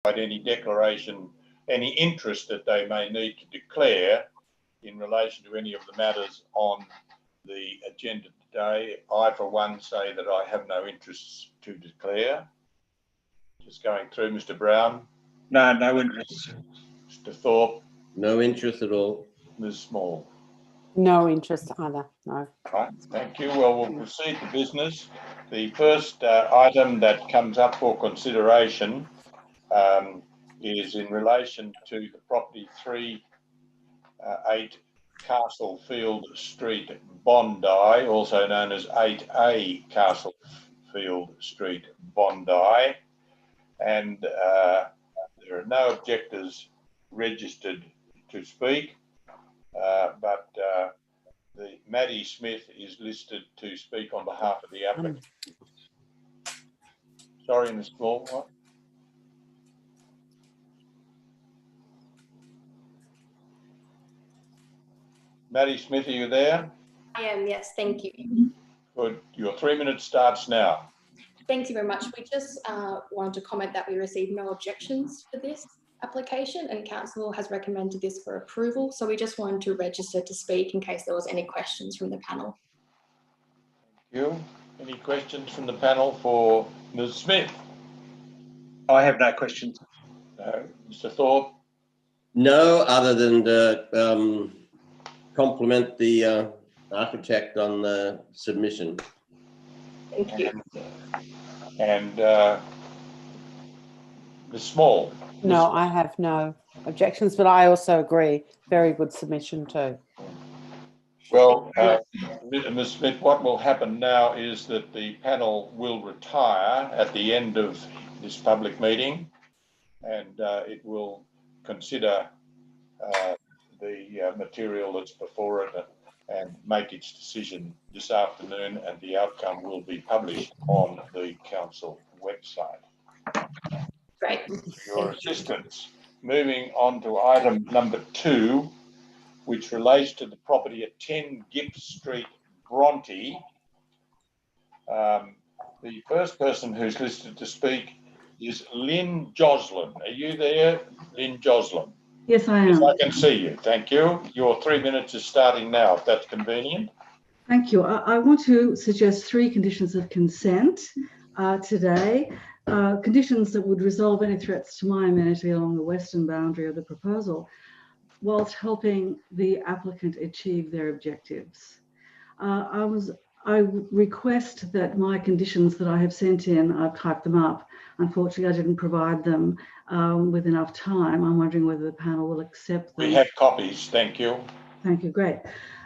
any declaration, any interest that they may need to declare in relation to any of the matters on the agenda today. I, for one, say that I have no interests to declare. Just going through, Mr. Brown. No interest. Mr. Thorpe. No interest at all. Ms. Small. No interest either, no. Right, thank you. Well, we'll proceed to business. The first item that comes up for consideration is in relation to the property 3-8 Castlefield Street, Bondi, also known as 8A Castlefield Street, Bondi. And there are no objectors registered to speak, but Maddie Smith is listed to speak on behalf of the applicant. Sorry, Ms. Small. What? Maddie Smith, are you there? I am, yes, thank you. Good. Your 3 minutes starts now. Thank you very much. We just wanted to comment that we received no objections for this application and council has recommended this for approval. So we just wanted to register to speak in case there was any questions from the panel. Thank you. Any questions from the panel for Ms. Smith? I have no questions. No. Mr. Thorpe? No, other than to compliment the architect on the submission. Thank you. And Ms. Small? No, I have no objections, but I also agree. Very good submission too. Well, Ms. Smith, what will happen now is that the panel will retire at the end of this public meeting, and it will consider the material that's before it and make its decision this afternoon, and the outcome will be published on the council website. Great. Your assistance. Moving on to item number 2, which relates to the property at 10 Gibbs Street, Bronte. The first person who's listed to speak is Lynn Joslin. Are you there, Lynn Joslin? Yes, I am. Yes, I can see you. Thank you. Your 3 minutes is starting now, if that's convenient. Thank you. I want to suggest 3 conditions of consent today. Conditions that would resolve any threats to my amenity along the western boundary of the proposal, whilst helping the applicant achieve their objectives. I request that my conditions that I have sent in, I've typed them up. Unfortunately, I didn't provide them with enough time. I'm wondering whether the panel will accept them. We have copies. Thank you. Thank you. Great.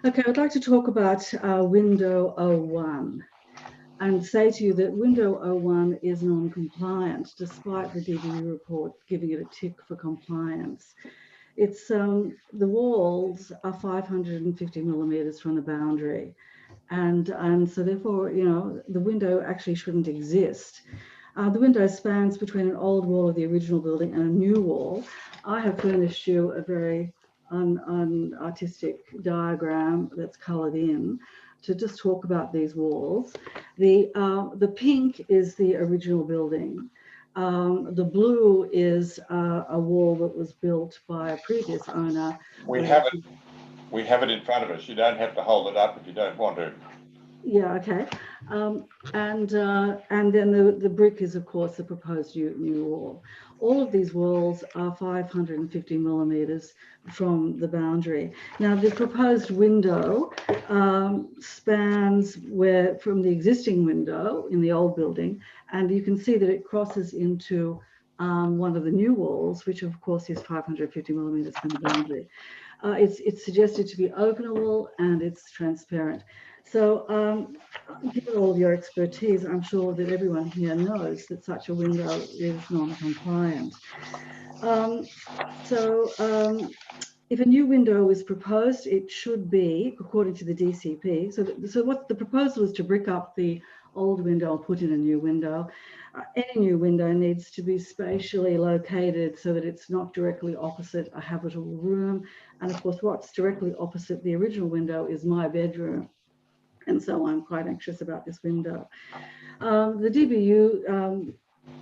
Okay, I'd like to talk about window 01 and say to you that window 01 is non-compliant, despite the DBU report giving it a tick for compliance. It's the walls are 550 millimeters from the boundary, and so therefore, you know, the window actually shouldn't exist. The window spans between an old wall of the original building and a new wall. I have furnished you a very artistic diagram that's coloured in to just talk about these walls. The pink is the original building. The blue is a wall that was built by a previous owner. We have it in front of us. You don't have to hold it up if you don't want to. Yeah, okay. And then the brick is, of course, the proposed new wall. All of these walls are 550 millimeters from the boundary. Now, the proposed window spans from the existing window in the old building, and you can see that it crosses into one of the new walls, which of course is 550 millimeters from the boundary. It's suggested to be openable and it's transparent. So given all of your expertise, I'm sure that everyone here knows that such a window is non-compliant. If a new window is proposed, it should be, according to the DCP, so what the proposal is to brick up the old window and put in a new window. Any new window needs to be spatially located so that it's not directly opposite a habitable room. And of course, what's directly opposite the original window is my bedroom. And so I'm quite anxious about this window. The DBU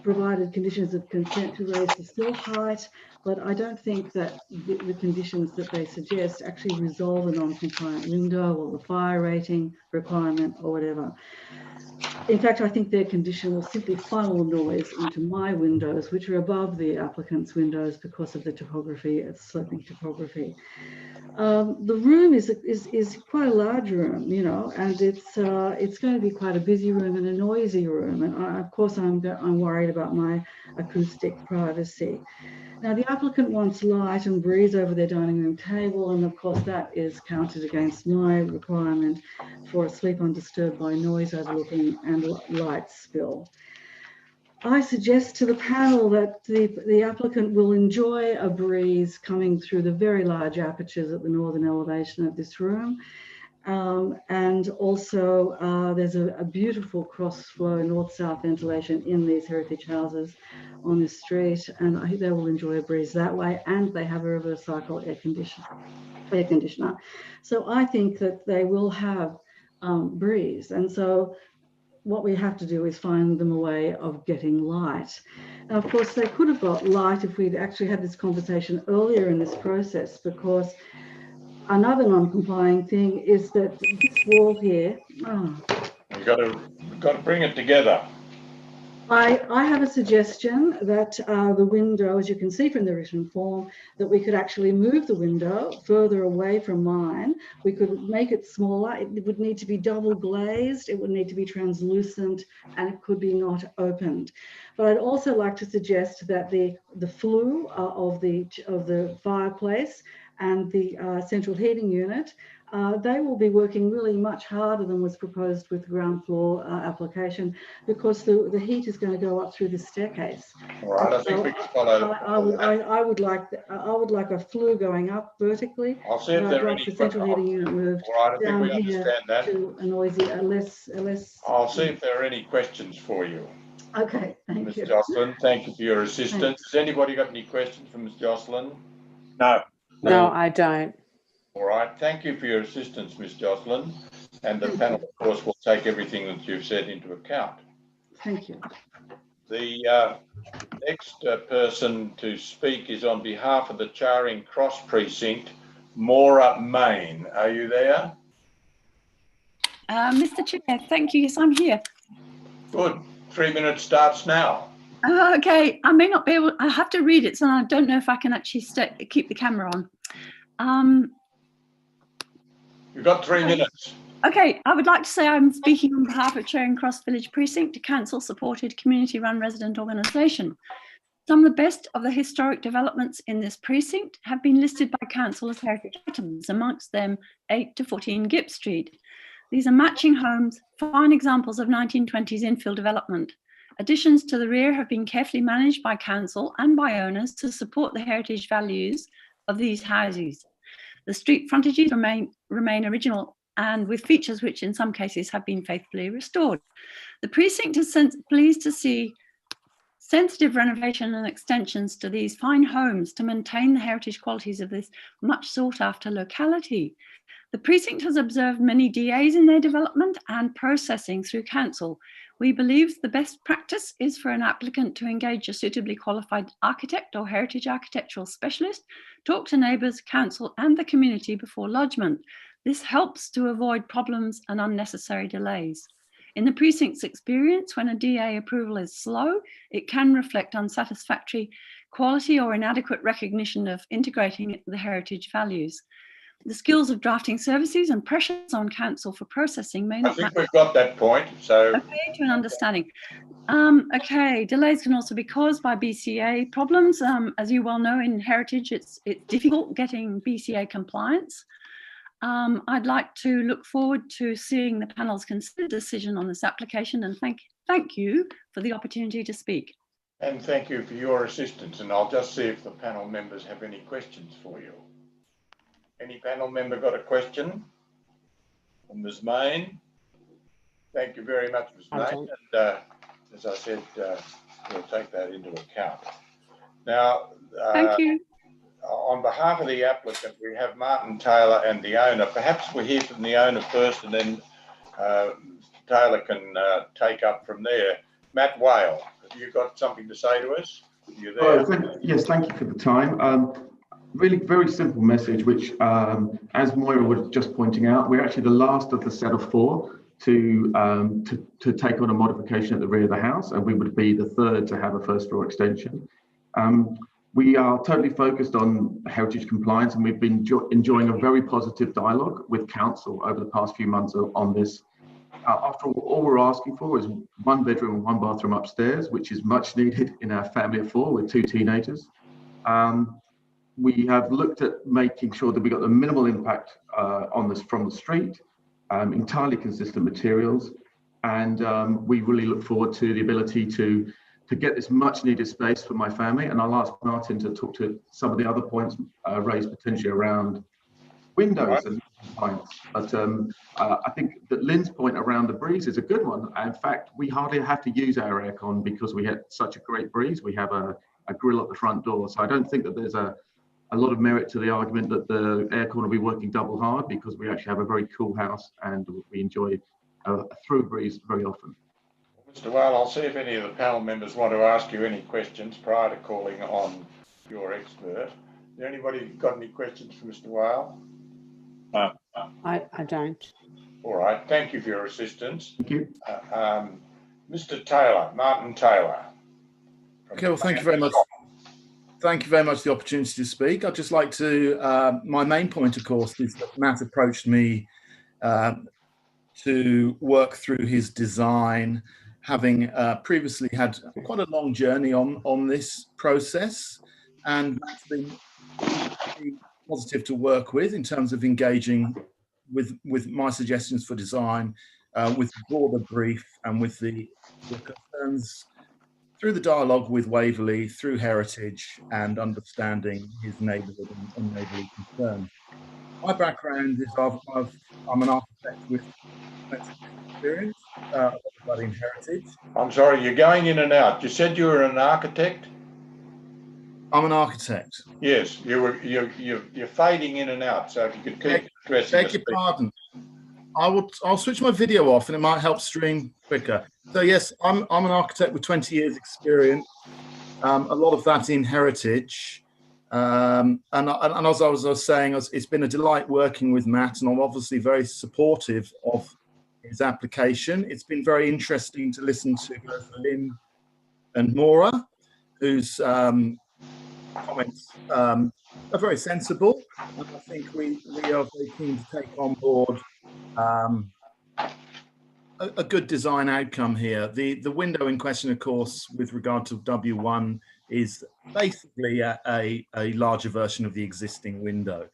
provided conditions of consent to raise the sill height, but I don't think that the conditions that they suggest actually resolve a non-compliant window or the fire rating requirement or whatever. In fact, I think their condition will simply funnel noise into my windows, which are above the applicant's windows because of the topography, its sloping topography. The room is quite a large room, you know, and it's going to be quite a busy room and a noisy room. And of course, I'm worried about my acoustic privacy. Now, the applicant wants light and breeze over their dining room table, and of course, that is counted against my requirement for a sleep undisturbed by noise overlooking and light spill. I suggest to the panel that the applicant will enjoy a breeze coming through the very large apertures at the northern elevation of this room. And also there's a beautiful cross-flow north-south ventilation in these heritage houses on this street, and I think they will enjoy a breeze that way, and they have a reverse cycle air conditioner. So I think that they will have breeze, and so what we have to do is find them a way of getting light. Now, of course, they could have got light if we'd actually had this conversation earlier in this process, because another non-complying thing is that this wall here, You've got to bring it together. I have a suggestion that the window, as you can see from the written form, that we could actually move the window further away from mine. We could make it smaller. It would need to be double glazed. It would need to be translucent, and it could be not opened. But I'd also like to suggest that the flue of the fireplace and the central heating unit, they will be working really much harder than was proposed with ground floor application, because the heat is going to go up through the staircase. All right, I think we can follow. I would like a flue going up vertically. I'll see if there are any the central heating unit moved. All right, I think we understand that. To a noisy, less. I'll see if there are any questions for you. Okay, thank you. Ms. Jocelyn, thank you for your assistance. Thanks. Has anybody got any questions for Ms. Jocelyn? No. No, I don't. All right, thank you for your assistance, Ms. Jocelyn. And the panel, of course, will take everything that you've said into account. Thank you. The next person to speak is on behalf of the Charing Cross Precinct, Maura Main. Are you there? Mr. Chair, thank you. Yes, I'm here. Good. 3 minutes starts now. Okay, I may not be able, I have to read it, so I don't know if I can actually keep the camera on. You've got 3 minutes. Okay, I would like to say I'm speaking on behalf of Charing Cross Village Precinct, a council-supported community-run resident organisation. Some of the best of the historic developments in this precinct have been listed by council as heritage items, amongst them 8 to 14 Gipp Street. These are matching homes, fine examples of 1920s infill development. Additions to the rear have been carefully managed by council and by owners to support the heritage values of these houses. The street frontages remain original and with features which in some cases have been faithfully restored. The precinct is pleased to see sensitive renovation and extensions to these fine homes to maintain the heritage qualities of this much sought after locality. The precinct has observed many DAs in their development and processing through council. We believe the best practice is for an applicant to engage a suitably qualified architect or heritage architectural specialist, talk to neighbours, council and the community before lodgement. This helps to avoid problems and unnecessary delays. In the precinct's experience, when a DA approval is slow, it can reflect unsatisfactory quality or inadequate recognition of integrating the heritage values. The skills of drafting services and pressures on council for processing may not I think we've got that point. So okay, to an understanding. Okay, delays can also be caused by BCA problems. As you well know, in heritage, it's difficult getting BCA compliance. I'd like to look forward to seeing the panel's considered decision on this application, and thank you for the opportunity to speak. And thank you for your assistance. And I'll just see if the panel members have any questions for you. Any panel member got a question? From Ms. Main. Thank you very much, Ms. Main. And as I said, we'll take that into account. Now, Thank you. On behalf of the applicant, we have Martin Taylor and the owner. Perhaps we'll hear from the owner first, and then Taylor can take up from there. Matt Whale, have you got something to say to us? You Oh, there? yes, thank you for the time. Really very simple message, which, as Moira was just pointing out, we're actually the last of the set of four to take on a modification at the rear of the house, and we would be the third to have a first floor extension. We are totally focused on heritage compliance, and we've been enjoying a very positive dialogue with council over the past few months on this. After all we're asking for is 1 bedroom and 1 bathroom upstairs, which is much needed in our family of 4 with 2 teenagers. We have looked at making sure that we got the minimal impact on this from the street, entirely consistent materials, and we really look forward to the ability to get this much needed space for my family. And I'll ask Martin to talk to some of the other points raised potentially around windows and compliance. But I think that Lynn's point around the breeze is a good one. In fact, we hardly have to use our aircon because we had such a great breeze. We have a grill at the front door. So I don't think that there's a lot of merit to the argument that the aircon will be working double hard, because we actually have a very cool house and we enjoy a through breeze very often. Mr. Whale, I'll see if any of the panel members want to ask you any questions prior to calling on your expert. Has anybody got any questions for Mr. Whale? I don't. All right, thank you for your assistance. Thank you. Mr. Taylor, Martin Taylor. Okay, well, thank you very much. Thank you very much for the opportunity to speak. I'd just like to, my main point, of course, is that Matt approached me to work through his design, having previously had quite a long journey on this process, and that's been positive to work with in terms of engaging with my suggestions for design, with the broader brief and with the concerns through the dialogue with Waverley, through heritage and understanding his neighbourhood and neighbourly concerns. My background is I'm an architect with experience, about in heritage. I'm sorry, you're going in and out. You said you were an architect? I'm an architect. Yes, you're fading in and out. So if you could keep addressing. Beg your pardon. I'll switch my video off and it might help stream quicker. So yes, I'm an architect with 20 years experience, a lot of that in heritage. And as I was saying, it's been a delight working with Matt, and I'm obviously very supportive of his application. It's been very interesting to listen to both Lynn and Maura, whose comments are very sensible. And I think we are very keen to take on board a good design outcome here. The window in question, of course, with regard to W1, is basically a larger version of the existing window.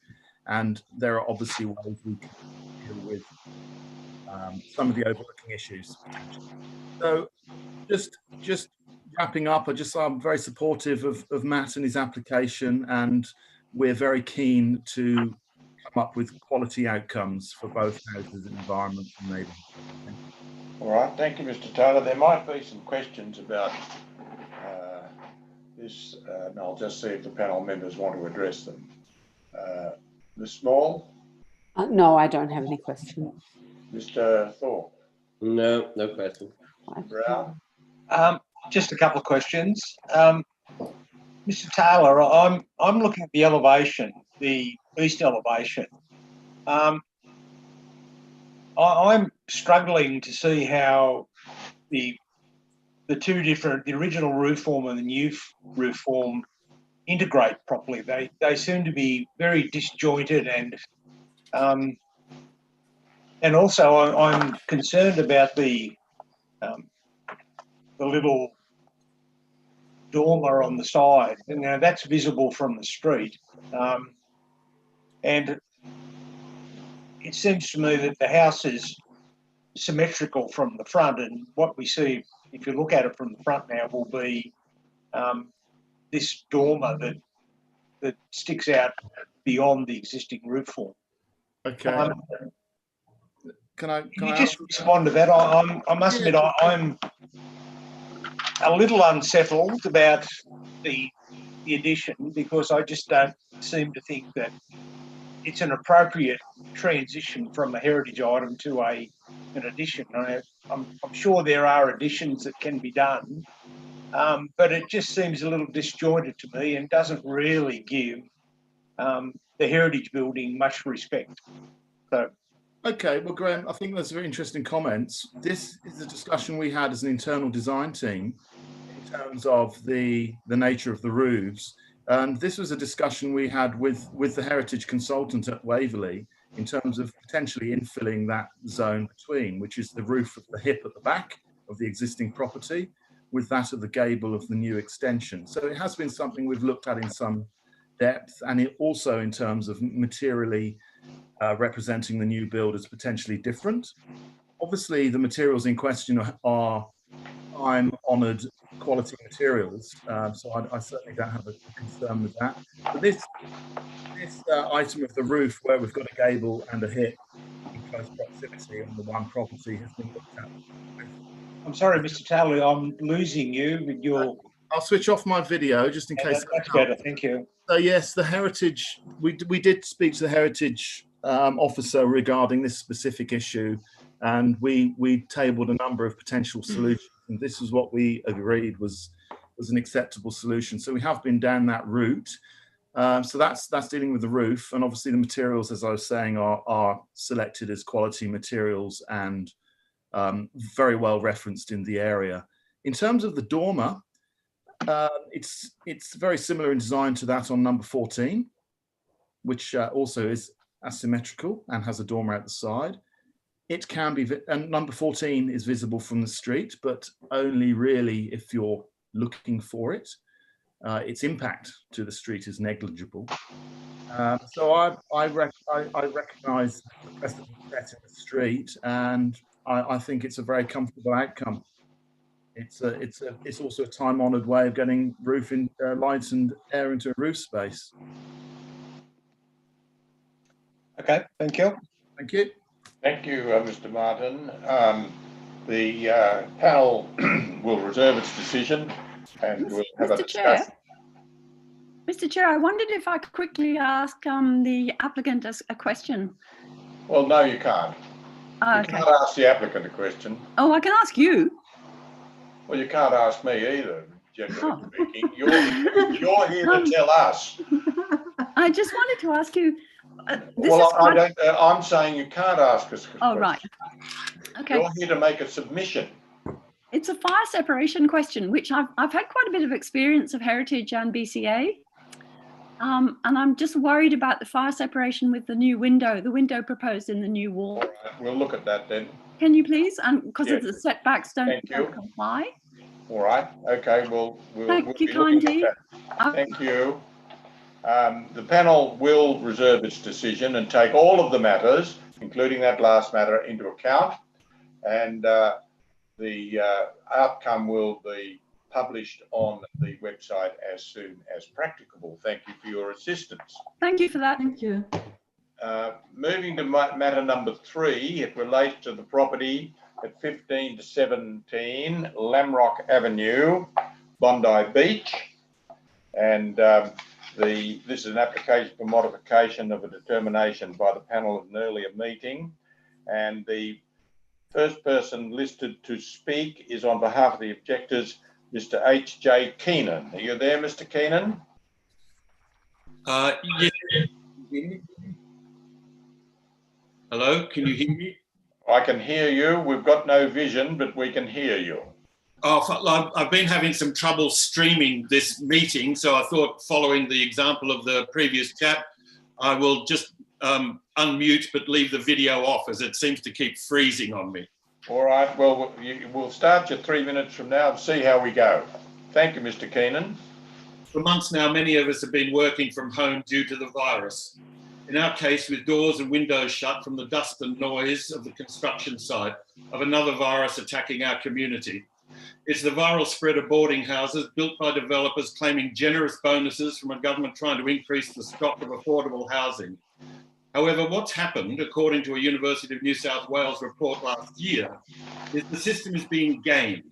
And there are obviously ways we can deal with some of the overlooking issues. So just wrapping up, I'm very supportive of Matt and his application, and we're very keen to come up with quality outcomes for both houses and environment and neighbourhood. All right, thank you, Mr. Taylor. There might be some questions about this, and I'll just see if the panel members want to address them. Ms. Small? No, I don't have any questions. Mr. Thorpe? No question. Brown? Just a couple of questions. Mr. Taylor, I'm looking at the elevation, the east elevation. I'm struggling to see how the two different, the original roof form and the new roof form, integrate properly. They seem to be very disjointed, and also I'm concerned about the little dormer on the side. And now that's visible from the street, and it seems to me that the house is symmetrical from the front, and what we see, if you look at it from the front now, will be this dormer that sticks out beyond the existing roof form. Okay. Can you just respond to that? I must admit, I'm a little unsettled about the addition, because I just don't seem to think that it's an appropriate transition from a heritage item to an addition. I'm sure there are additions that can be done, but it just seems a little disjointed to me and doesn't really give the heritage building much respect. So, Okay, well, Graham, I think that's very interesting comments. This is a discussion we had as an internal design team in terms of the nature of the roofs. And this was a discussion we had with the heritage consultant at Waverley in terms of potentially infilling that zone between, which is the roof of the hip at the back of the existing property with that of the gable of the new extension. So it has been something we've looked at in some depth, and it also in terms of materially representing the new build as potentially different. Obviously, the materials in question are time-honoured quality materials, so I certainly don't have a concern with that. But this item of the roof, where we've got a gable and a hip in close proximity on the one property, has been looked at. I'm sorry, Mr. Taylor, I'm losing you with your... I'll switch off my video just in case. That's better, thank you. So yes, the heritage, we did speak to the heritage officer regarding this specific issue, and we tabled a number of potential solutions, and this is what we agreed was an acceptable solution. So we have been down that route. So that's dealing with the roof, and obviously the materials, as I was saying, are selected as quality materials and very well referenced in the area. In terms of the dormer, it's very similar in design to that on number 14, which also is asymmetrical and has a dormer at the side. It can be, and number 14 is visible from the street, but only really if you're looking for it. Its impact to the street is negligible. So I recognise the precedent set in the street, and I think it's a very comfortable outcome. It's also a time-honoured way of getting roofing lights and air into a roof space. Okay, thank you. Thank you. Thank you, Mr. Martin. The panel will reserve its decision, and we'll have a discussion. Mr. Chair, I wondered if I could quickly ask the applicant a question. Well, no, you can't. Oh, you can't ask the applicant a question. Oh, I can ask you. Well, you can't ask me either, generally speaking. You're here to tell us. I just wanted to ask you. I'm saying you can't ask us a question. Oh, right. Okay. You're here to make a submission. It's a fire separation question, which I've had quite a bit of experience of heritage and BCA. And I'm just worried about the fire separation with the new window, the window proposed in the new wall. All right, we'll look at that then. Can you please? Because of the setbacks don't comply. All right. Okay. We'll Thank you be looking kindly. at that. Thank you. The panel will reserve its decision and take all of the matters, including that last matter, into account, and the outcome will be published on the website as soon as practicable. Thank you for your assistance. Thank you for that. Thank you. Moving to matter number 3, it relates to the property at 15 to 17 Lamrock Avenue, Bondi Beach, and this is an application for modification of a determination by the panel at an earlier meeting, and the first person listed to speak is on behalf of the objectors, Mr. H.J. Keenan. Are you there, Mr. Keenan? Yes. Hello, can you hear me? I can hear you. We've got no vision, but we can hear you. Oh, I've been having some trouble streaming this meeting, so I thought, following the example of the previous chap, I will just unmute but leave the video off, as it seems to keep freezing on me. All right. Well, we'll start your 3 minutes from now and see how we go. Thank you, Mr. Keenan. For months now, many of us have been working from home due to the virus. In our case, with doors and windows shut from the dust and noise of the construction site of another virus attacking our community. It's the viral spread of boarding houses built by developers claiming generous bonuses from a government trying to increase the stock of affordable housing. However, what's happened, according to a University of New South Wales report last year, is the system is being gamed.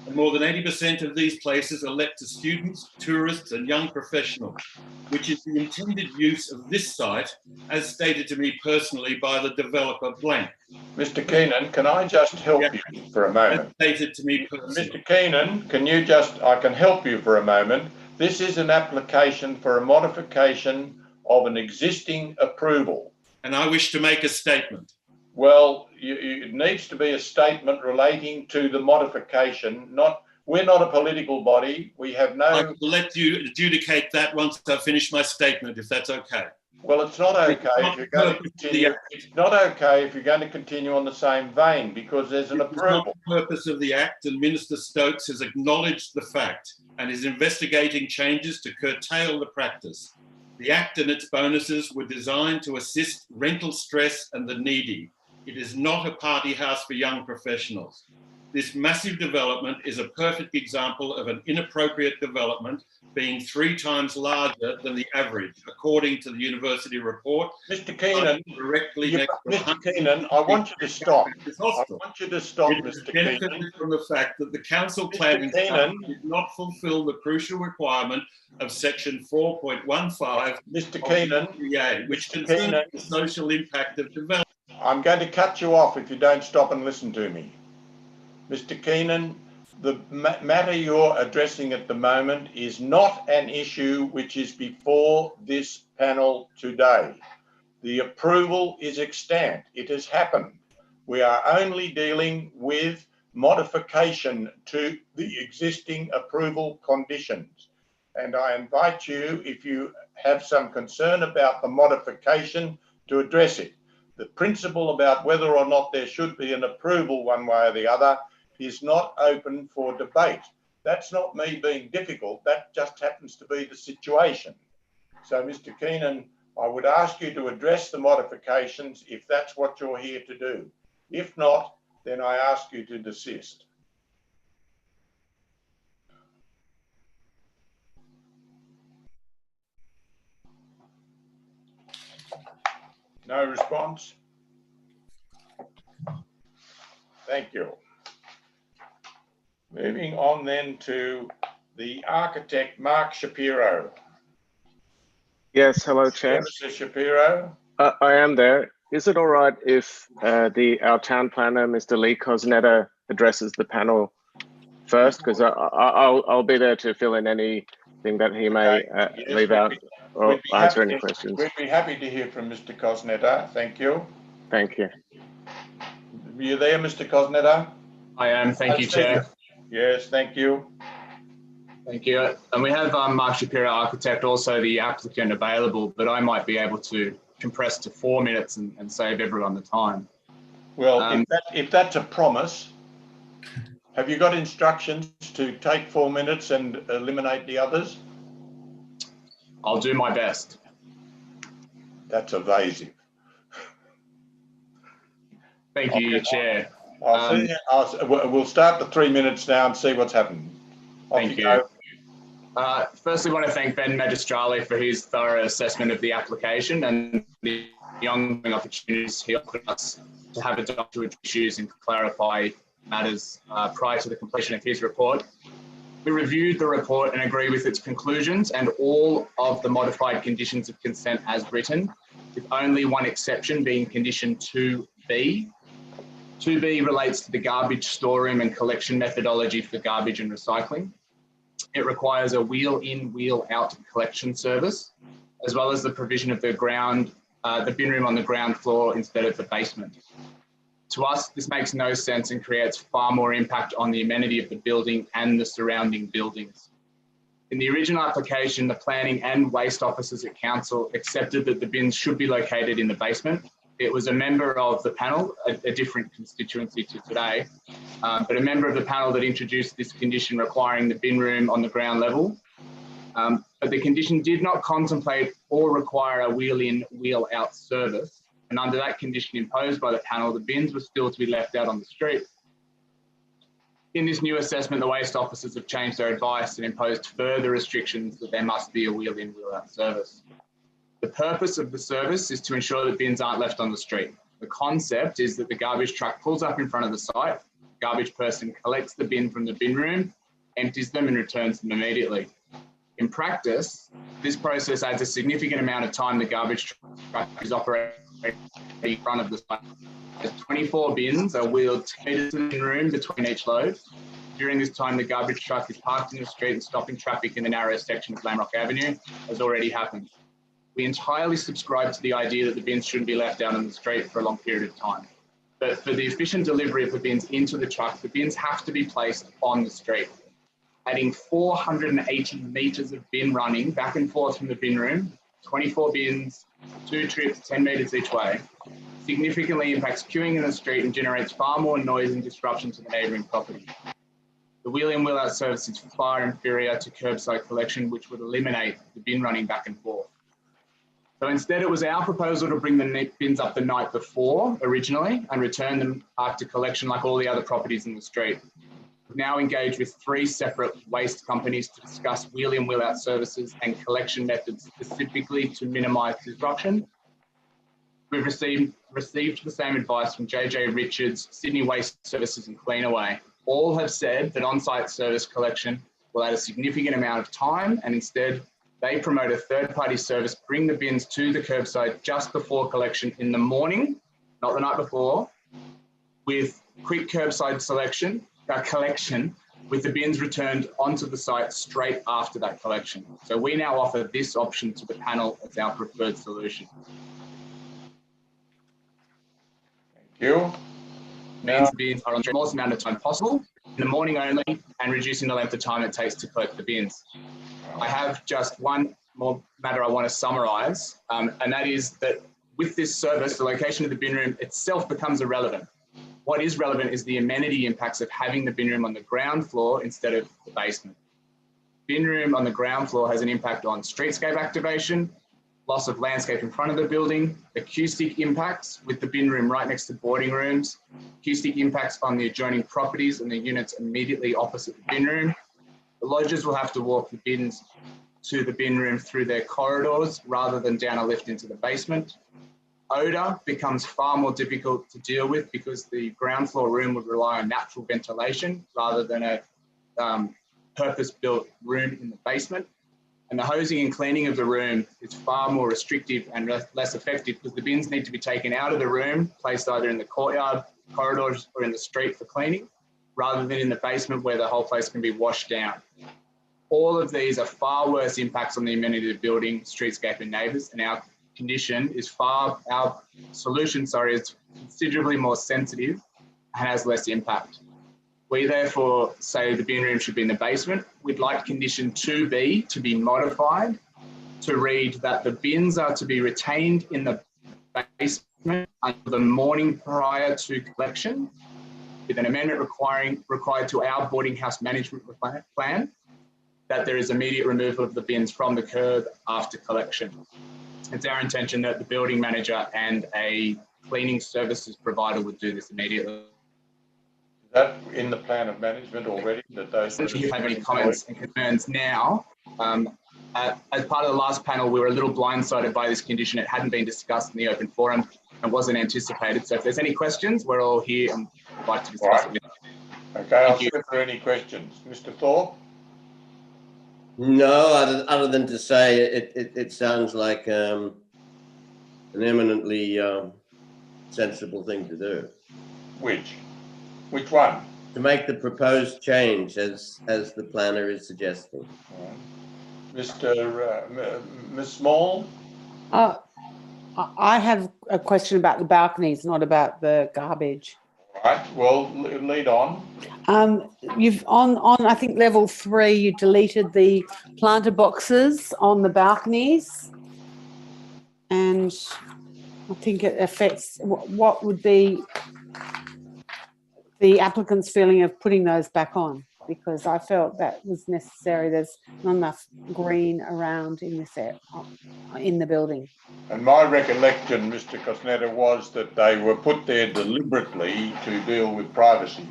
and more than 80% of these places are let to students, tourists and young professionals, which is the intended use of this site, as stated to me personally by the developer blank. Mr. Keenan, can I just help you for a moment? As stated to me personally. Mr. Keenan, I can help you for a moment. This is an application for a modification of an existing approval. And I wish to make a statement. Well, it needs to be a statement relating to the modification. We're not a political body. We have no. I will let you adjudicate that once I've finished my statement, if that's okay. Well, it's not okay if you're going to continue. It's not okay if you're going to continue on the same vein, because there's an approval. It's not the purpose of the Act, and Minister Stokes has acknowledged the fact and is investigating changes to curtail the practice. The Act and its bonuses were designed to assist rental stress and the needy. It is not a party house for young professionals. This massive development is a perfect example of an inappropriate development being 3 times larger than the average, according to the university report. Mr. Keenan, Mr. Keenan, I want you to stop. I want you to stop, Mr. Keenan. From the fact that the council planning did not fulfil the crucial requirement of section 4.15, Mr. Keenan, which concerns the social impact of development. I'm going to cut you off if you don't stop and listen to me. Mr. Keenan, the matter you're addressing at the moment is not an issue which is before this panel today. The approval is extant. It has happened. We are only dealing with modification to the existing approval conditions. And I invite you, if you have some concern about the modification, to address it. The principle about whether or not there should be an approval one way or the other is not open for debate. That's not me being difficult. That just happens to be the situation. So, Mr. Keenan, I would ask you to address the modifications if that's what you're here to do. If not, then I ask you to desist. No response? Thank you. Moving on then to the architect, Mark Shapiro. Yes, hello, Chair. Mr. Shapiro. I am there. Is it all right if our town planner, Mr. Lee Cosnetta, addresses the panel first? Because I'll be there to fill in anything that he may leave out or answer any questions. We'd be happy to hear from Mr. Cosnetta. Thank you. Thank you. Are you there, Mr. Cosnetta? I am. Thank you, Chair. Yes, thank you. Thank you. And we have Mark Shapiro, architect, also the applicant available, but I might be able to compress to 4 minutes and save everyone the time. Well, if that's a promise, have you got instructions to take 4 minutes and eliminate the others? I'll do my best. That's evasive. Thank you, Chair. We'll start the 3 minutes now and see what's happened. Thank you. Firstly, I want to thank Ben Magistrale for his thorough assessment of the application and the ongoing opportunities he offered us to have a dialogue to issues and clarify matters prior to the completion of his report. We reviewed the report and agree with its conclusions and all of the modified conditions of consent as written, with only one exception being condition 2B. 2B relates to the garbage storeroom and collection methodology for garbage and recycling. It requires a wheel-in, wheel-out collection service, as well as the provision of the bin room on the ground floor instead of the basement. To us, this makes no sense and creates far more impact on the amenity of the building and the surrounding buildings. In the original application, the planning and waste officers at council accepted that the bins should be located in the basement. It was a member of the panel, a different constituency to today, but a member of the panel that introduced this condition requiring the bin room on the ground level. But the condition did not contemplate or require a wheel-in, wheel-out service. And under that condition imposed by the panel, the bins were still to be left out on the street. In this new assessment, the waste officers have changed their advice and imposed further restrictions that there must be a wheel-in, wheel-out service. The purpose of the service is to ensure that bins aren't left on the street. The concept is that the garbage truck pulls up in front of the site, garbage person collects the bin from the bin room, empties them and returns them immediately. In practice, this process adds a significant amount of time the garbage truck is operating in front of the site. 24 bins are wheeled 10 metres to the bin room between each load. During this time, the garbage truck is parked in the street and stopping traffic in the narrow section of Lamrock Avenue, as already happened. We entirely subscribe to the idea that the bins shouldn't be left out on the street for a long period of time. But for the efficient delivery of the bins into the truck, the bins have to be placed on the street. Adding 480 metres of bin running back and forth from the bin room, 24 bins, 2 trips, 10 metres each way, significantly impacts queuing in the street and generates far more noise and disruption to the neighbouring property. The wheel in, wheel out service is far inferior to curbside collection, which would eliminate the bin running back and forth. So instead, it was our proposal to bring the bins up the night before originally and return them after collection like all the other properties in the street. We've now engaged with 3 separate waste companies to discuss wheel in, wheel out services and collection methods specifically to minimise disruption. We've received the same advice from JJ Richards, Sydney Waste Services and Cleanaway. All have said that on-site service collection will add a significant amount of time, and instead they promote a third-party service, bring the bins to the curbside just before collection in the morning, not the night before, with quick curbside collection with the bins returned onto the site straight after that collection. So we now offer this option to the panel as our preferred solution. Thank you. Means the bins are on the smallest amount of time possible, in the morning only, and reducing the length of time it takes to collect the bins. I have just one more matter I want to summarise, and that is that with this service, the location of the bin room itself becomes irrelevant. What is relevant is the amenity impacts of having the bin room on the ground floor instead of the basement. Bin room on the ground floor has an impact on streetscape activation, loss of landscape in front of the building, acoustic impacts with the bin room right next to boarding rooms, acoustic impacts on the adjoining properties and the units immediately opposite the bin room. The lodgers will have to walk the bins to the bin room through their corridors rather than down a lift into the basement. Odour becomes far more difficult to deal with because the ground floor room would rely on natural ventilation rather than a purpose-built room in the basement. And the hosing and cleaning of the room is far more restrictive and less effective because the bins need to be taken out of the room, placed either in the courtyard, corridors, or in the street for cleaning, rather than in the basement where the whole place can be washed down. All of these are far worse impacts on the amenity of the building, streetscape, and neighbours, and our solution is considerably more sensitive and has less impact. We therefore say the bin room should be in the basement. We'd like condition 2B to be modified to read that the bins are to be retained in the basement until the morning prior to collection, with an amendment required to our boarding house management plan that there is immediate removal of the bins from the curb after collection. It's our intention that the building manager and a cleaning services provider would do this immediately. Is that in the plan of management already? That those. If you have any comments and concerns now, as part of the last panel, we were a little blindsided by this condition. It hadn't been discussed in the open forum and wasn't anticipated. So if there's any questions, we're all here and would like to discuss it with you. Okay, I'll see if there are any questions. Mr. Thorpe? No, other than to say it sounds like an eminently sensible thing to do. Which one? To make the proposed change as the planner is suggesting. Ms. Small? I have a question about the balconies, not about the garbage. Right, well, lead on. You've on I think level 3, you deleted the planter boxes on the balconies, and I think it affects what would be the applicant's feeling of putting those back on, because I felt that was necessary. There's not enough green around in this area, in the building. And my recollection, Mr. Cosnetta, was that they were put there deliberately to deal with privacy.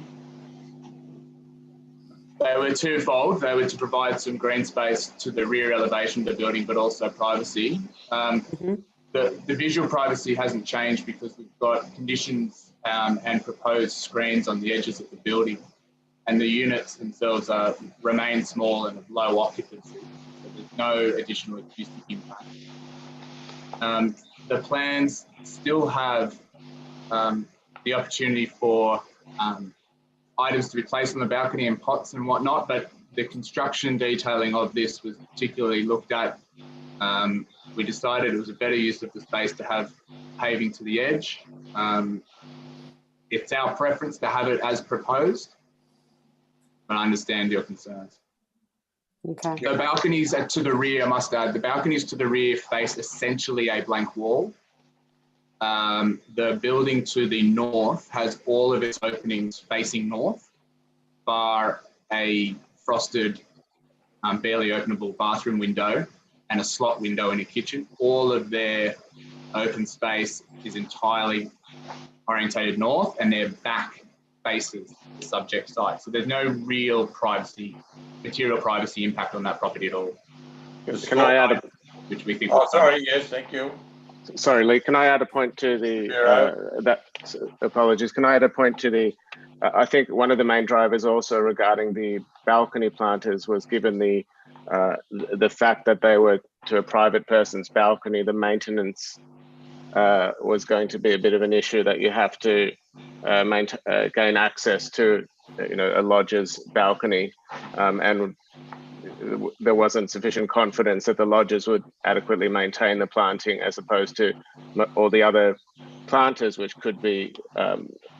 They were twofold. They were to provide some green space to the rear elevation of the building, but also privacy. The visual privacy hasn't changed because we've got conditions and proposed screens on the edges of the building. And the units themselves remain small and of low occupancy, so there's no additional acoustic impact. The plans still have the opportunity for items to be placed on the balcony and pots and whatnot, but the construction detailing of this was particularly looked at. We decided it was a better use of the space to have paving to the edge. It's our preference to have it as proposed, but I understand your concerns. Okay. The balconies to the rear, I must add, the balconies to the rear face essentially a blank wall. The building to the north has all of its openings facing north, bar a frosted, barely openable bathroom window and a slot window in a kitchen. All of their open space is entirely orientated north, and their back faces the subject site. So there's no real material privacy impact on that property at all. Can I add which we think? Oh, sorry. Yes, thank you. Sorry, Lee. Can I add a point to the apologies? Can I add a point to the? I think one of the main drivers also regarding the balcony planters was given the fact that they were to a private person's balcony. The maintenance was going to be a bit of an issue, that you have to gain access to, a lodger's balcony, and there wasn't sufficient confidence that the lodgers would adequately maintain the planting, as opposed to all the other planters, which could be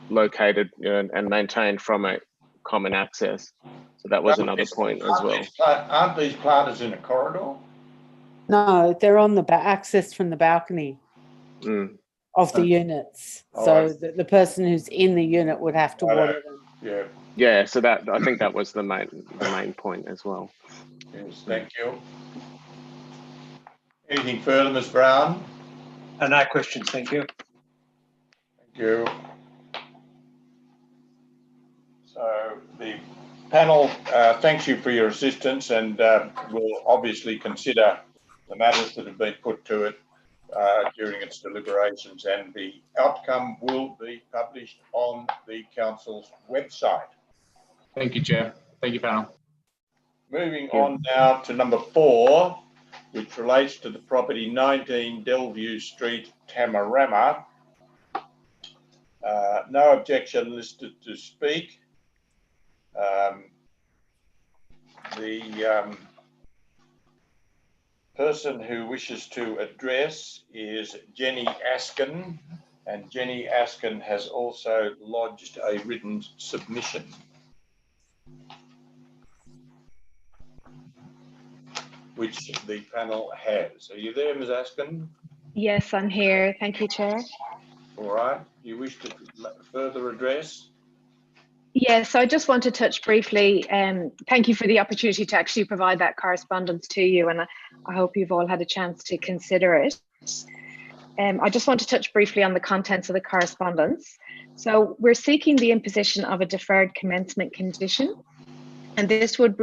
located and maintained from a common access. So that was another point as well. Aren't these planters in a corridor? No, they're on the access from the balcony of the units. So the person who's in the unit would have to water them. Yeah. Yeah. So that, I think that was the main point as well. Yes, thank you. Anything further, Ms. Brown? No questions, thank you. Thank you. So the panel thanks you for your assistance, and will obviously consider the matters that have been put to it during its deliberations, and the outcome will be published on the council's website. Thank you, Chair. Thank you, panel. Moving on now to number 4, which relates to the property 19 Delview Street, Tamarama. No objection listed to speak. The person who wishes to address is Jenny Askin, and Jenny Askin has also lodged a written submission. Which the panel has. Are you there, Ms. Askin? Yes, I'm here. Thank you, Chair. All right. You wish to further address? Yes, so I just want to touch briefly. Thank you for the opportunity to actually provide that correspondence to you, and I hope you've all had a chance to consider it. I just want to touch briefly on the contents of the correspondence. So we're seeking the imposition of a deferred commencement condition, and this would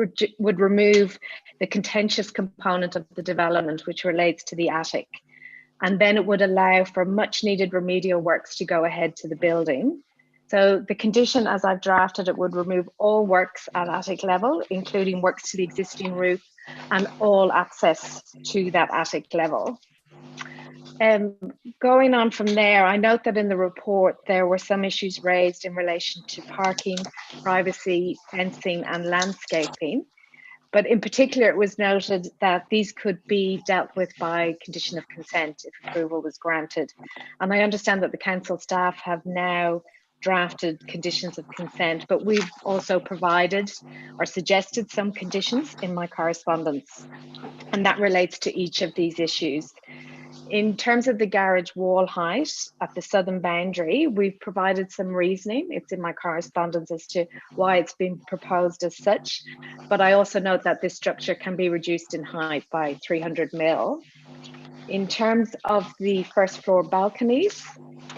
remove the contentious component of the development, which relates to the attic. And then it would allow for much needed remedial works to go ahead to the building. So the condition, as I've drafted it, would remove all works at attic level, including works to the existing roof and all access to that attic level. Going on from there, I note that in the report there were some issues raised in relation to parking, privacy, fencing and landscaping. But in particular, it was noted that these could be dealt with by condition of consent if approval was granted. And I understand that the council staff have now drafted conditions of consent, but we've also provided or suggested some conditions in my correspondence, and that relates to each of these issues. In terms of the garage wall height at the southern boundary, we've provided some reasoning. It's in my correspondence as to why it's been proposed as such, but I also note that this structure can be reduced in height by 300 mil. In terms of the first floor balconies,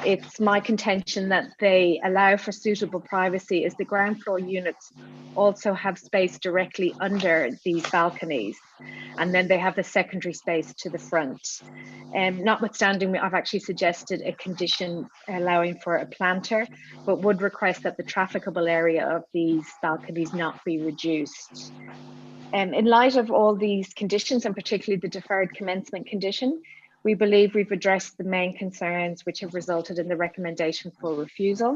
it's my contention that they allow for suitable privacy, as the ground floor units also have space directly under these balconies. and then they have the secondary space to the front. Notwithstanding, I've actually suggested a condition allowing for a planter, but would request that the trafficable area of these balconies not be reduced. In light of all these conditions, and particularly the deferred commencement condition, we believe we've addressed the main concerns which have resulted in the recommendation for refusal.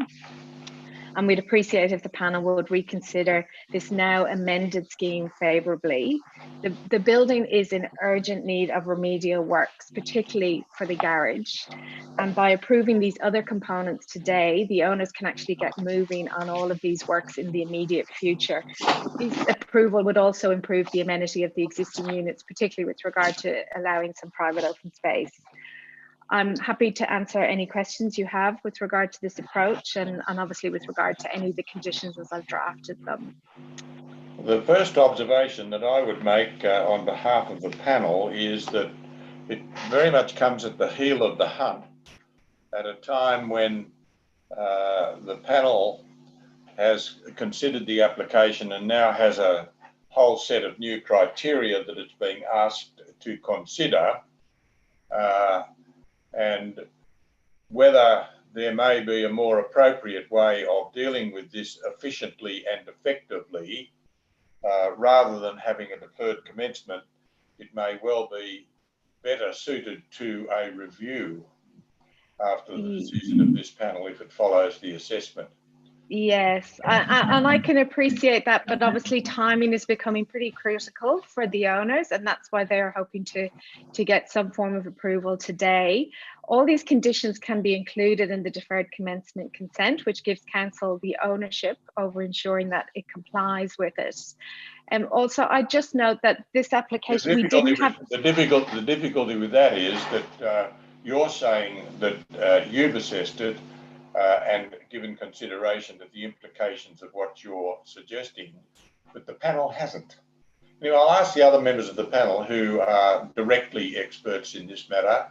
And we'd appreciate if the panel would reconsider this now amended scheme favourably. The building is in urgent need of remedial works, particularly for the garage. And by approving these other components today, the owners can actually get moving on all of these works in the immediate future. This approval would also improve the amenity of the existing units, particularly with regard to allowing some private open space. I'm happy to answer any questions you have with regard to this approach and obviously with regard to any of the conditions as I've drafted them. The first observation that I would make on behalf of the panel is that it very much comes at the heel of the hunt at a time when the panel has considered the application and now has a whole set of new criteria that it's being asked to consider, and whether there may be a more appropriate way of dealing with this efficiently and effectively, rather than having a deferred commencement. It may well be better suited to a review after the decision of this panel if it follows the assessment. Yes, and I can appreciate that, but obviously timing is becoming pretty critical for the owners, and that's why they're hoping to get some form of approval today. All these conditions can be included in the deferred commencement consent, which gives council the ownership over ensuring that it complies with it. And also, I just note that this application, we didn't have... The difficulty with that is that you're saying that you've assessed it and given consideration to the implications of what you're suggesting, but the panel hasn't. Now, I'll ask the other members of the panel who are directly experts in this matter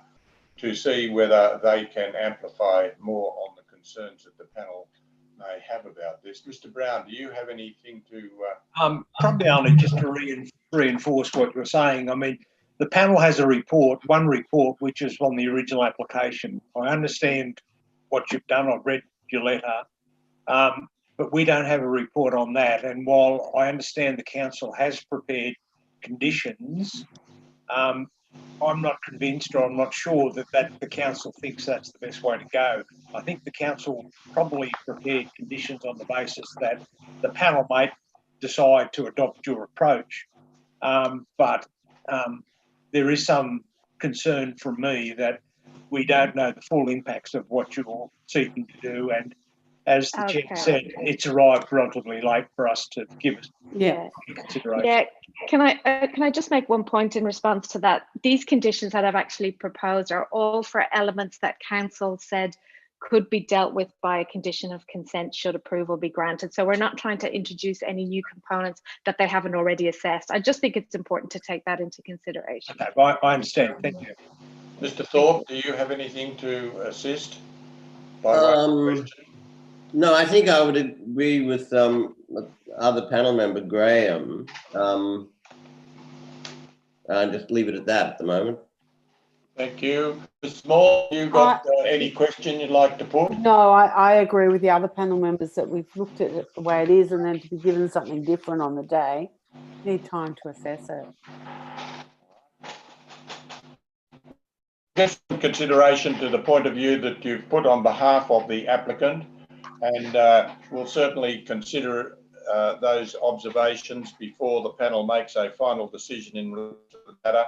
to see whether they can amplify more on the concerns that the panel may have about this. Mr. Brown, do you have anything to... Probably only just to reinforce what you're saying. I mean, the panel has a report, one report, which is on the original application. I understand what you've done. I've read your letter, but we don't have a report on that. And while I understand the council has prepared conditions, I'm not convinced, or I'm not sure that the council thinks that's the best way to go. I think the council probably prepared conditions on the basis that the panel might decide to adopt your approach. But there is some concern from me that we don't know the full impacts of what you're seeking to do. And as the chair said, it's arrived relatively late for us to give it consideration. Yeah, can I just make one point in response to that? These conditions that I've actually proposed are all for elements that council said could be dealt with by a condition of consent should approval be granted. So we're not trying to introduce any new components that they haven't already assessed. I just think it's important to take that into consideration. Okay, I understand. Thank you. Mr. Thorpe, do you have anything to assist? No, I think I would agree with other panel member Graham. I'll just leave it at that at the moment. Thank you. Ms. Small, you got any question you'd like to put? No, I agree with the other panel members that we've looked at it the way it is, and then to be given something different on the day, need time to assess it. Just consideration to the point of view that you've put on behalf of the applicant, and we'll certainly consider those observations before the panel makes a final decision in relation to the matter.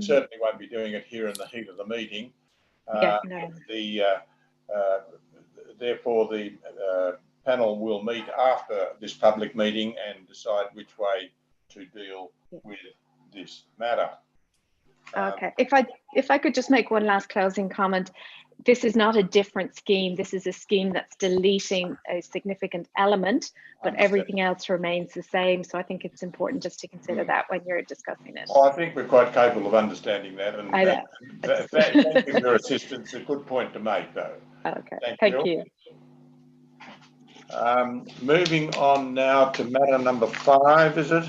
Certainly won't be doing it here in the heat of the meeting. Therefore, the panel will meet after this public meeting and decide which way to deal with this matter. Okay, if I could just make one last closing comment. This is not a different scheme. This is a scheme that's deleting a significant element, but everything else remains the same. So I think it's important just to consider that when you're discussing it. Well, I think we're quite capable of understanding that. And I know. Thank you for your assistance. A good point to make, though. Okay, thank you. Moving on now to matter number 5, is it?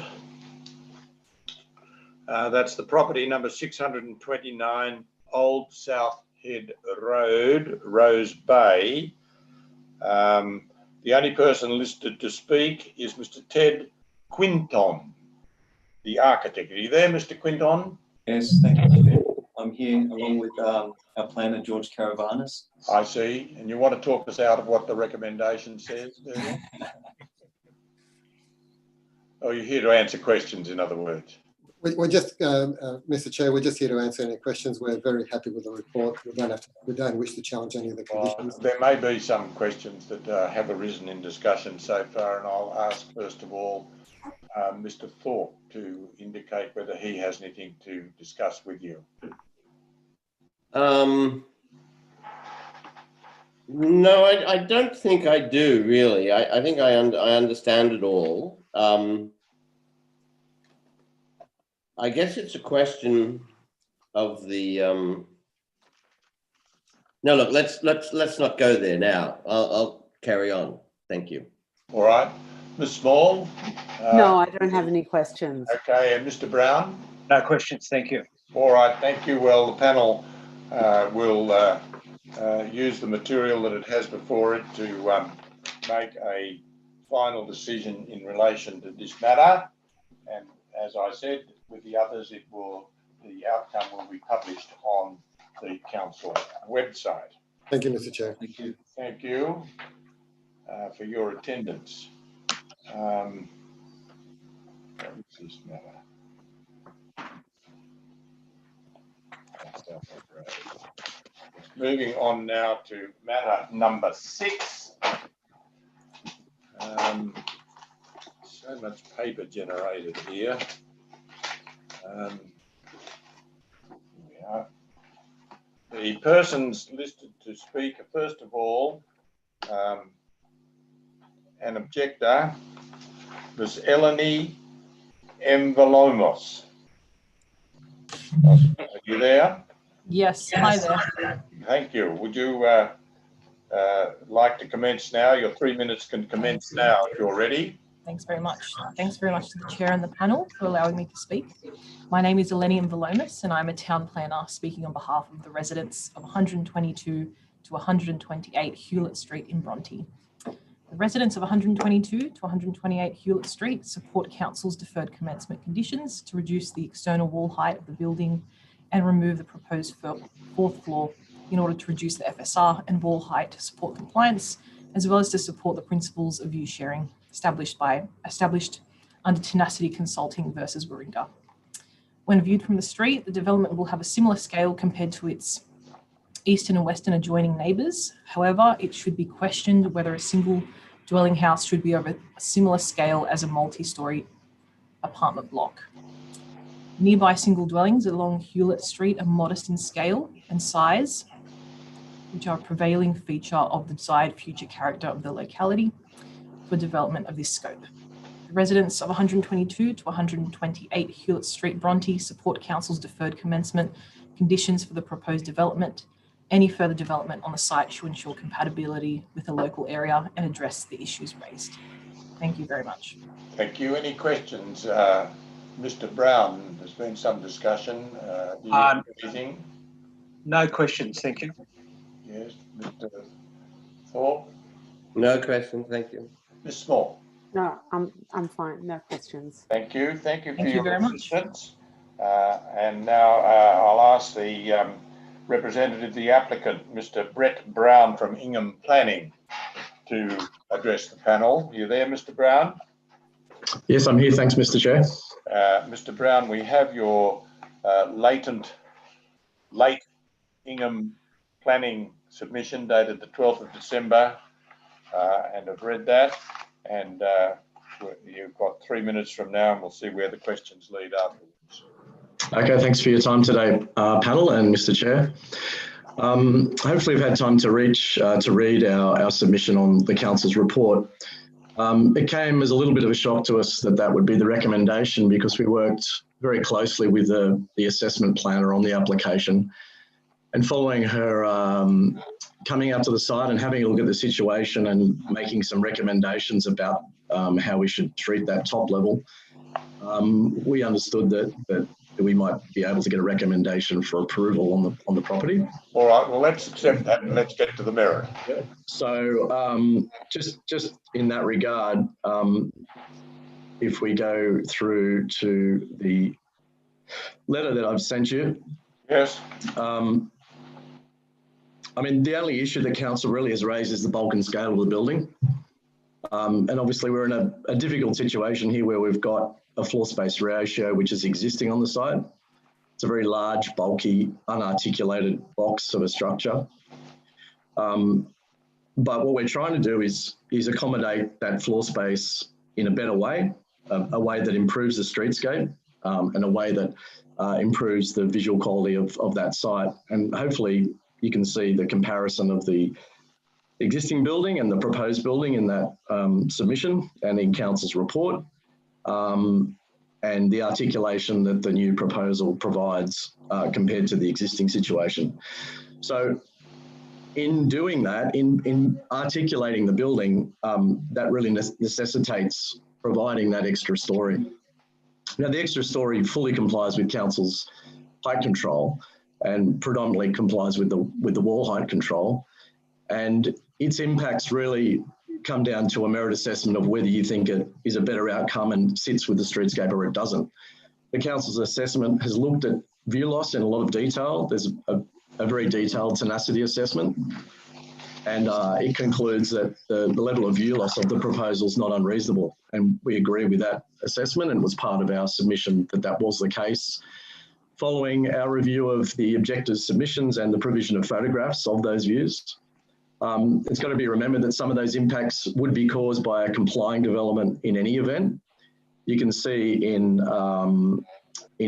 That's the property number 629 Old South Head Road, Rose Bay. The only person listed to speak is Mr. Ted Quinton, the architect. Are you there, Mr. Quinton? Yes, thank you. I'm here along with our planner, George Caravanis. I see. And you want to talk us out of what the recommendation says, do you? Oh, you're here to answer questions, in other words. We're just, Mr. Chair, we're just here to answer any questions. We're very happy with the report. We don't wish to challenge any of the conditions. There may be some questions that have arisen in discussion so far, and I'll ask first of all Mr. Thorpe to indicate whether he has anything to discuss with you. No, I don't think I do really. I think I understand it all. I guess it's a question of the. No, look. Let's not go there now. I'll carry on. Thank you. All right, Ms. Small. No, I don't have any questions. Okay, and Mr. Brown. No questions, thank you. All right, thank you. Well, the panel will use the material that it has before it to make a final decision in relation to this matter. And as I said, with the others, the outcome will be published on the council website. Thank you, Mr. Chair. Thank you. Thank you for your attendance. What is this matter? Moving on now to matter number 6. So much paper generated here. Yeah. The persons listed to speak are, first of all, an objector, Ms. Eleni Emvolomos. Are you there? Yes, hi there. Thank you. Would you like to commence now? Your 3 minutes can commence now if you're ready. Thanks very much. Thanks very much to the chair and the panel for allowing me to speak. My name is Eleni Emvolomos and I'm a town planner speaking on behalf of the residents of 122 to 128 Hewlett Street in Bronte. The residents of 122 to 128 Hewlett Street support council's deferred commencement conditions to reduce the external wall height of the building and remove the proposed fourth floor in order to reduce the FSR and wall height to support compliance, as well as to support the principles of view sharing established under Tenacity Consulting versus Warringah. When viewed from the street, the development will have a similar scale compared to its eastern and western adjoining neighbours. However, it should be questioned whether a single dwelling house should be of a similar scale as a multi-storey apartment block. Nearby single dwellings along Hewlett Street are modest in scale and size, which are a prevailing feature of the desired future character of the locality for development of this scope. The residents of 122 to 128 Hewlett Street, Bronte support council's deferred commencement conditions for the proposed development. Any further development on the site should ensure compatibility with the local area and address the issues raised. Thank you very much. Thank you. Any questions? Mr. Brown, there's been some discussion. Do you have anything? No questions, thank you. Yes, Mr. Thorpe? No questions, thank you. Ms. Small? No, I'm fine. No questions. Thank you. Thank you for Thank you very much. assistance. And now I'll ask the representative of the applicant, Mr. Brett Brown from Ingham Planning, to address the panel. Are you there, Mr. Brown? Yes, I'm here. Thanks, Mr. Chair. Mr. Brown, we have your late Ingham Planning submission dated the 12th of December, and I've read that, and you've got 3 minutes from now and we'll see where the questions lead afterwards. Okay, thanks for your time today, panel and Mr. Chair. Hopefully we've had time to read our submission on the council's report. It came as a little bit of a shock to us that would be the recommendation, because we worked very closely with the assessment planner on the application, and following her coming out to the site and having a look at the situation and making some recommendations about how we should treat that top level, we understood that we might be able to get a recommendation for approval on the property. All right, well, let's accept that and let's get to the merit. Yeah. So just in that regard, if we go through to the letter that I've sent you. Yes. I mean, the only issue that council really has raised is the bulk and scale of the building. And obviously we're in a difficult situation here where we've got a floor space ratio which is existing on the site. It's a very large, bulky, unarticulated box of a structure. But what we're trying to do is accommodate that floor space in a better way, a way that improves the streetscape and a way that improves the visual quality of that site. And hopefully you can see the comparison of the existing building and the proposed building in that submission and in council's report, and the articulation that the new proposal provides compared to the existing situation. So in doing that, in articulating the building, that really necessitates providing that extra story. Now, the extra story fully complies with council's height control and predominantly complies with the wall height control. And its impacts really come down to a merit assessment of whether you think it is a better outcome and sits with the streetscape or it doesn't. The council's assessment has looked at view loss in a lot of detail. There's a very detailed tenacity assessment, and it concludes that the level of view loss of the proposal is not unreasonable. And we agree with that assessment, and it was part of our submission that was the case. Following our review of the objectors' submissions and the provision of photographs of those views, it's got to be remembered that some of those impacts would be caused by a complying development in any event. You can see in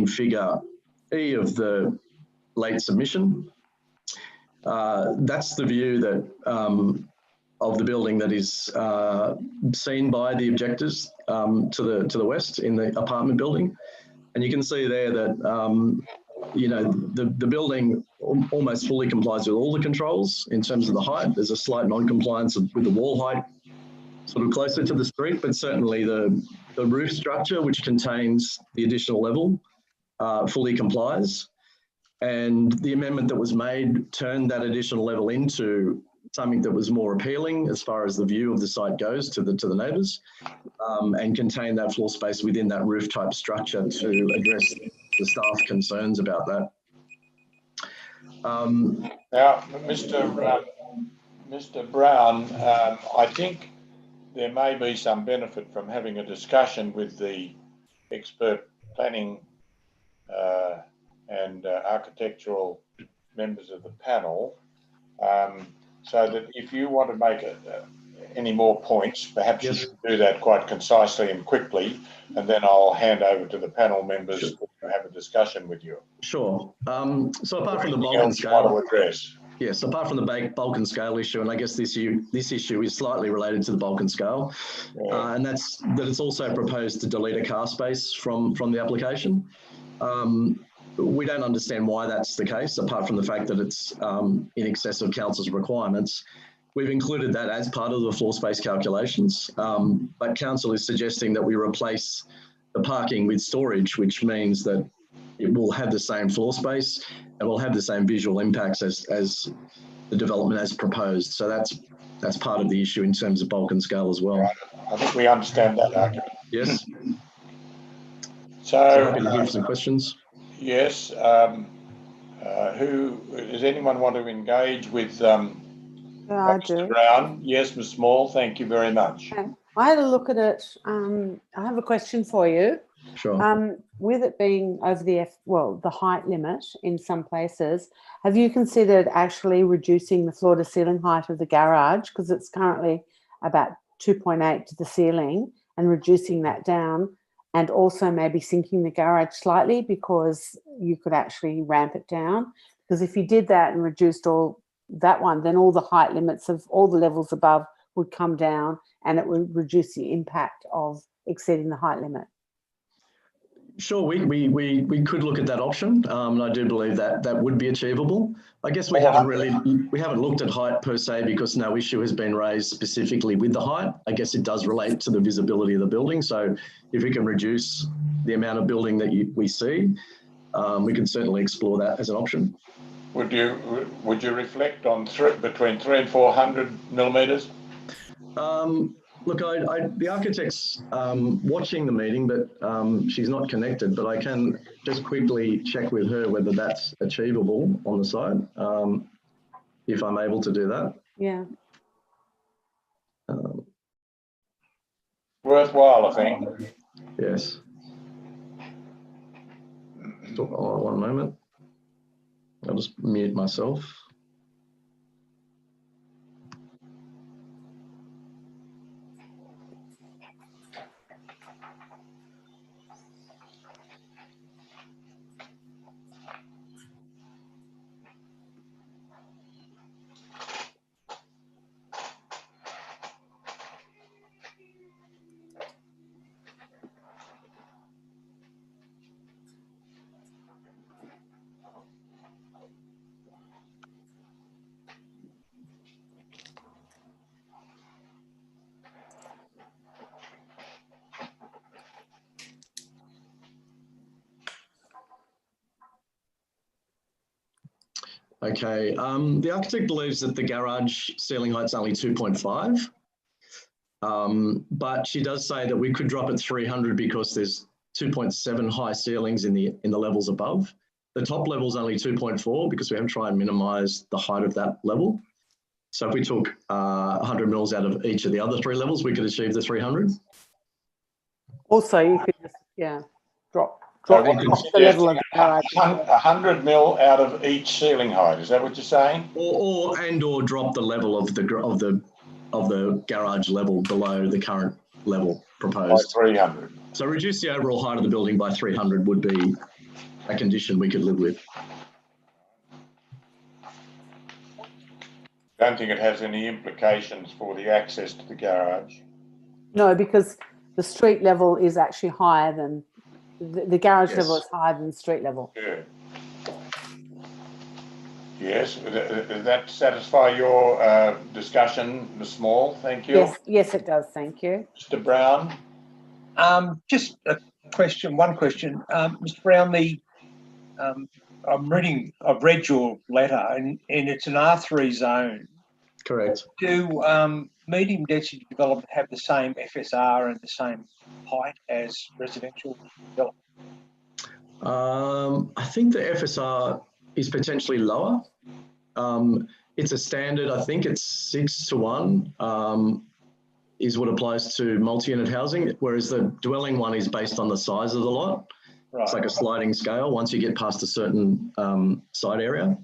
figure E of the late submission, that's the view that of the building that is seen by the objectors to the west in the apartment building. And you can see there that, you know, the building almost fully complies with all the controls in terms of the height. There's a slight non-compliance with the wall height, sort of closer to the street, but certainly the roof structure, which contains the additional level, fully complies. And the amendment that was made turned that additional level into something that was more appealing as far as the view of the site goes to the neighbours, and contain that floor space within that roof type structure to address the staff concerns about that. Now, Mr. Brown, I think there may be some benefit from having a discussion with the expert planning and architectural members of the panel, so that if you want to make any more points, perhaps you should do that quite concisely and quickly, and then I'll hand over to the panel members to have a discussion with you. Sure. So apart from the bulk and scale, yes, apart from the bulk and scale issue, and I guess this issue is slightly related to the bulk and scale, and that's that it's also proposed to delete a car space from the application. We don't understand why that's the case, apart from the fact that it's in excess of council's requirements. We've included that as part of the floor space calculations, but council is suggesting that we replace the parking with storage, which means that it will have the same floor space and will have the same visual impacts as the development as proposed. So that's part of the issue in terms of bulk and scale as well. Right. I think we understand that argument. Yes. So happy to hear some questions. Yes. Who does anyone want to engage with Mr. Brown? Yes, Ms. Small. Thank you very much. Okay. I had a look at it. I have a question for you. Sure. With it being over the height limit in some places, have you considered actually reducing the floor to ceiling height of the garage, because it's currently about 2.8 to the ceiling, and reducing that down, and also maybe sinking the garage slightly, because you could actually ramp it down? Because if you did that and reduced all that one, then all the height limits of all the levels above would come down, and it would reduce the impact of exceeding the height limit. Sure, we could look at that option, and I do believe that would be achievable. I guess we haven't looked at height per se, because no issue has been raised specifically with the height. I guess it does relate to the visibility of the building. So if we can reduce the amount of building that we see, we can certainly explore that as an option. Would you reflect on between 300 and 400 millimetres? Look, the architect's watching the meeting, but she's not connected, but I can just quickly check with her whether that's achievable on the site, if I'm able to do that. Yeah. Worthwhile, I think. Yes. Oh, one moment. I'll just mute myself. Okay, the architect believes that the garage ceiling height's only 2.5, but she does say that we could drop at 300 because there's 2.7 high ceilings in the levels above. The top level's only 2.4 because we have to try and minimise the height of that level. So if we took 100 mils out of each of the other three levels, we could achieve the 300. Also, you could just, yeah, drop the level of the garage. 100 mil out of each ceiling height. Is that what you're saying? Or drop the level of the garage level below the current level proposed. By 300. So reduce the overall height of the building by 300 would be a condition we could live with. Don't think it has any implications for the access to the garage. No, because the street level is actually higher than the garage level is higher than the street level. Yeah. Yes, does that satisfy your discussion, Ms. Small? Thank you. Yes, it does. Thank you. Mr. Brown? Just a question, one question. Mr. Brown, I've read your letter and it's an R3 zone. Correct. Do medium density development have the same FSR and the same height as residential development? I think the FSR is potentially lower. It's a standard, I think it's 6:1 is what applies to multi-unit housing, whereas the dwelling one is based on the size of the lot. Right. It's like a sliding scale once you get past a certain site area.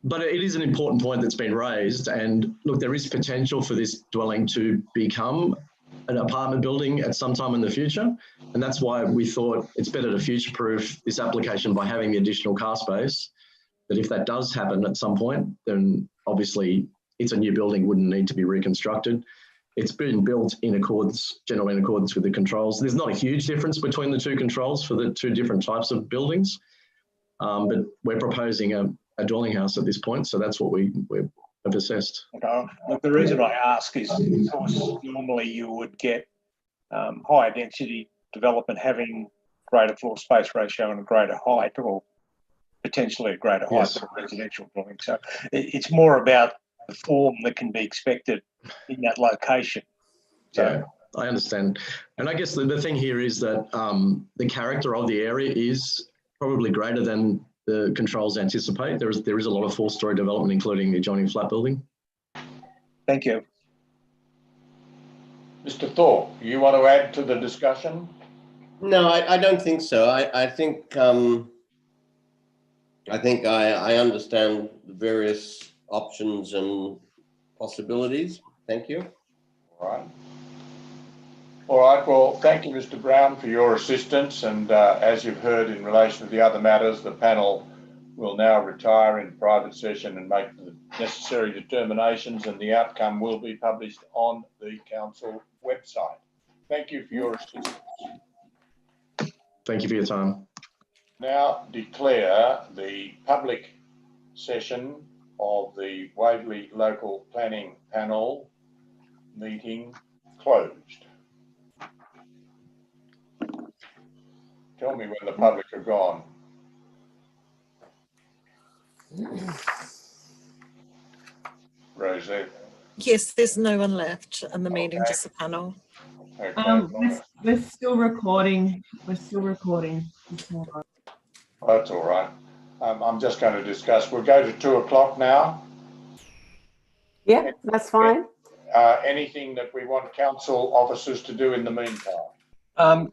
But it is an important point that's been raised, and look, there is potential for this dwelling to become an apartment building at some time in the future, and that's why we thought it's better to future-proof this application by having the additional car space, that if that does happen at some point, then obviously it's a new building, wouldn't need to be reconstructed. It's been built generally in accordance with the controls. There's not a huge difference between the two controls for the two different types of buildings, but we're proposing a dwelling house at this point, so that's what we have assessed. Okay. Look, the reason I ask is, of course, normally you would get higher density development having greater floor space ratio and a greater height, or potentially a greater height than a residential building. So it's more about the form that can be expected in that location. So, yeah, I understand. And I guess the thing here is that the character of the area is probably greater than the controls anticipate. There is a lot of four-storey development, including the adjoining flat building. Thank you. Mr. Thorpe, you want to add to the discussion? No, I don't think so. I think I understand the various options and possibilities. Thank you. All right. All right. Well, thank you, Mr. Brown, for your assistance. And as you've heard in relation to the other matters, the panel will now retire in private session and make the necessary determinations, and the outcome will be published on the council website. Thank you for your assistance. Thank you for your time. Now declare the public session of the Waverley Local Planning Panel meeting closed. Tell me when the public are gone. Rosie. Yes, there's no one left in the meeting, just the panel. Okay. We're still recording. That's all right. I'm just going to discuss. We'll go to 2 o'clock now. Yeah, that's fine. Anything that we want council officers to do in the meantime?